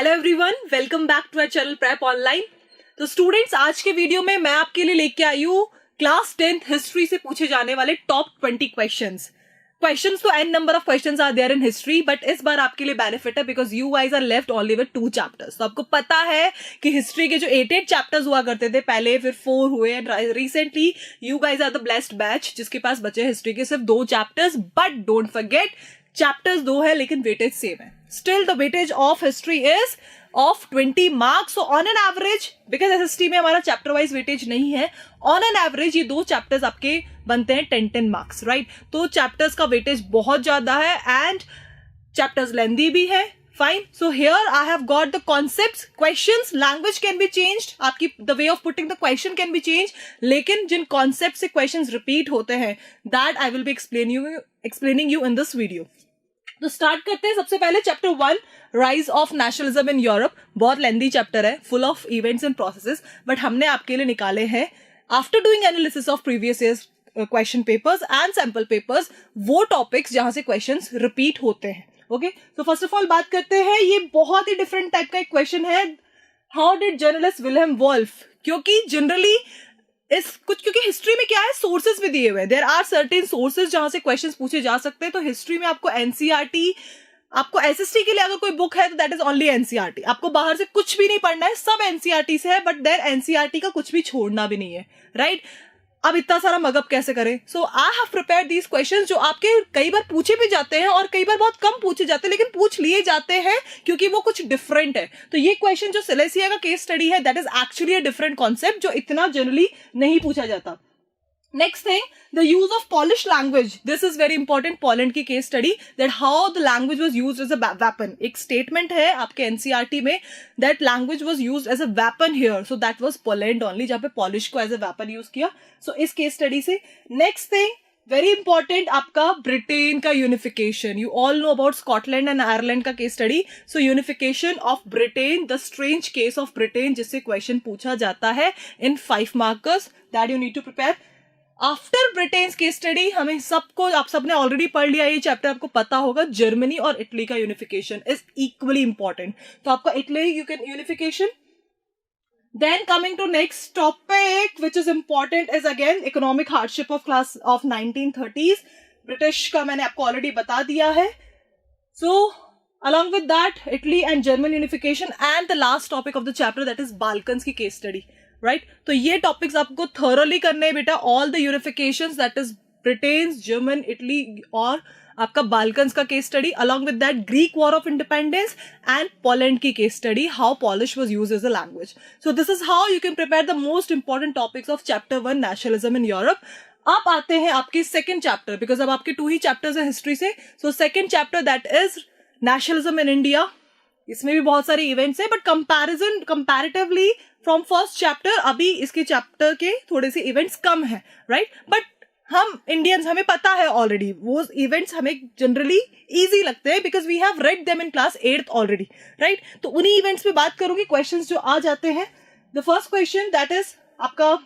Hello everyone, welcome back to our channel prep online. तो students, आज के video में मैं आपके लिए लेके आई हूँ क्लास 10th हिस्ट्री से पूछे जाने वाले टॉप 20 क्वेश्चंस। तो an number of questions are there in history, but इस बार आपके लिए बेनिफिट है because you guys are left only with 2 chapters. तो आपको पता है कि हिस्ट्री के जो 8 चैप्टर्स हुआ करते थे पहले, फिर 4 हुए and recently you guys are the blessed batch जिसके पास बचे हिस्ट्री के सिर्फ 2 chapters. But don't forget, chapters 2 है लेकिन वेटेज सेम है। Still the weightage of history is of 20 marks. So on an average, because SST में हमारा चैप्टर वाइज वेटेज नहीं है, ऑन एन एवरेज ये 2 चैप्टर्स आपके बनते हैं 10 मार्क्स, राइट। तो चैप्टर्स का वेटेज बहुत ज्यादा है एंड चैप्टर्स लेंदी भी है। Fine, so here I have got the concepts, questions, language can be changed, आपकी the way of putting the question can be change, लेकिन जिन कॉन्सेप्ट से क्वेश्चंस रिपीट होते हैं that I will be explaining you in this video. तो start करते हैं सबसे पहले chapter 1, rise of nationalism in Europe. बहुत लेंदी चैप्टर है, full of events and processes, but हमने आपके लिए निकाले हैं after doing analysis of previous years question papers and sample papers, वो टॉपिक्स जहां से क्वेश्चंस रिपीट होते हैं। ओके, तो फर्स्ट ऑफ ऑल बात करते हैं, ये बहुत ही डिफरेंट टाइप का एक क्वेश्चन है, how did journalist William Wolf. क्योंकि जनरली क्योंकि हिस्ट्री में क्या है, सोर्सेज भी दिए हुए हैं, देयर आर सर्टेन सोर्सेज जहां से क्वेश्चंस पूछे जा सकते हैं। तो हिस्ट्री में आपको एनसीईआरटी, आपको एसएसटी के लिए अगर कोई बुक है तो दैट इज ओनली एनसीईआरटी, आपको बाहर से कुछ भी नहीं पढ़ना है, सब एनसीईआरटी से है, बट देयर एनसीईआरटी का कुछ भी छोड़ना भी नहीं है, राइट। अब इतना सारा मगअप कैसे करें? So I have prepared these questions जो आपके कई बार पूछे भी जाते हैं और कई बार बहुत कम पूछे जाते हैं, लेकिन पूछ लिए जाते हैं क्योंकि वो कुछ डिफरेंट है। तो ये क्वेश्चन जो सिलेसिया का केस स्टडी है that is actually a different concept जो इतना जनरली नहीं पूछा जाता। Next thing, the use of Polish language, this is very important. Poland की case study, that how the language was used as a weapon. एक statement है आपके NCERT में, that language was used as a weapon here, so that was Poland only, जहां पे polish को as a weapon use किया। So इस case study से नेक्स्ट थिंग, वेरी इंपॉर्टेंट, आपका ब्रिटेन का unification. You all know about Scotland and Ireland का case study. So unification of Britain, the strange case of Britain, जिससे question पूछा जाता है in 5 markers, that you need to prepare. After Britain case study, हमें सबको, आप सबने already पढ़ लिया ये चैप्टर, आपको पता होगा, जर्मनी और इटली का यूनिफिकेशन इज इक्वली इंपॉर्टेंट। तो आपका Italy you can unification. Then coming to next topic which is important is again economic hardship of class of 1930s. British का मैंने आपको ऑलरेडी बता दिया है। So along with that, Italy and German unification and the last topic of the chapter that is Balkans की case study, right? तो ये topics आपको thoroughly करने हैं बेटा, all the unifications that is Britain, German, Italy और आपका Balkans का case study, along with that Greek war of independence and Poland की case study, how Polish was used as a language. So this is how you can prepare the most important topics of chapter 1 nationalism in Europe. अब आते हैं आपके second chapter, because अब आपके 2 ही chapters हैं history से। So second chapter that is nationalism in India. इसमें भी बहुत सारे इवेंट्स है, but comparatively from first chapter अभी इसके चैप्टर के थोड़े से इवेंट्स कम है, राइट। बट हम इंडियंस, हमें पता है ऑलरेडी, वो इवेंट्स हमें जनरली इजी लगते हैं because we have read them in class 8th already, right. तो उन्हीं इवेंट्स पे बात करूंगी, क्वेश्चंस जो आ जाते हैं। The first question that is आपका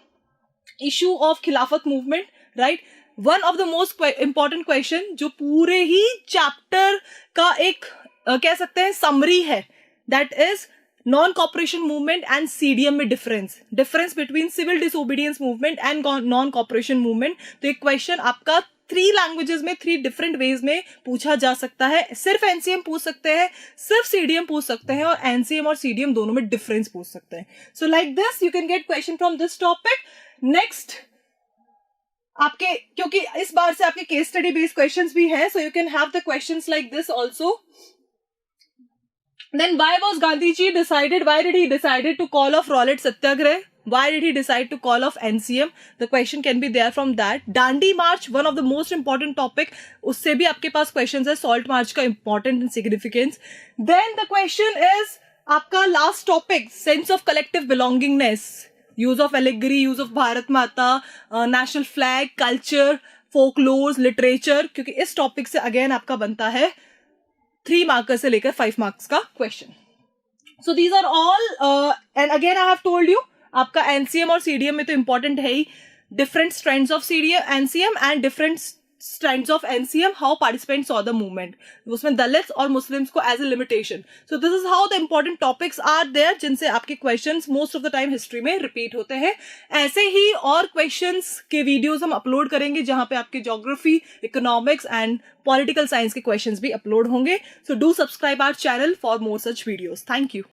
इशू ऑफ खिलाफत movement, right. One of the most important question जो पूरे ही चैप्टर का एक कह सकते हैं समरी है, that is non cooperation movement and CDM में difference between civil disobedience movement and non cooperation movement. तो एक क्वेश्चन आपका 3 लैंग्वेजेस में 3 डिफरेंट वेज में पूछा जा सकता है। सिर्फ एनसीएम पूछ सकते हैं, सिर्फ सीडीएम पूछ सकते हैं, और एनसीएम और सीडीएम दोनों में डिफरेंस पूछ सकते हैं। So like this you can get question from this topic. Next आपके, क्योंकि इस बार से आपके केस स्टडी बेस्ड क्वेश्चंस भी हैं, so you can have the questions like this also. Then why was Gandhiji decided? Why did he decided to call off Rowlatt Satyagrah? Why did he decide to call off NCM? The question can be there from that. Dandi March, one of the most important topic. उससे भी आपके पास questions है, Salt March का important and significance. Then the question is आपका last topic, sense of collective belongingness, use of allegory, use of Bharat माता, national flag, culture, folklore, literature, क्योंकि इस topic से again आपका बनता है 3 मार्कर्स से लेकर 5 मार्क्स का question. So these are all, and again I have told you, आपका एनसीएम और सीडीएम में तो इंपॉर्टेंट है ही, different strands of CDM NCM and different stands of NCM, how participants saw the movement, उसमें दलित्स और मुस्लिम्स को as a limitation. So this is how the important topics are there जिनसे आपके questions most of the time history में repeat होते हैं. ऐसे ही और क्वेश्चंस के वीडियोस हम अपलोड करेंगे जहां पे आपके geography, economics and political science के क्वेश्चंस भी अपलोड होंगे. So do subscribe our channel for more such videos. Thank you.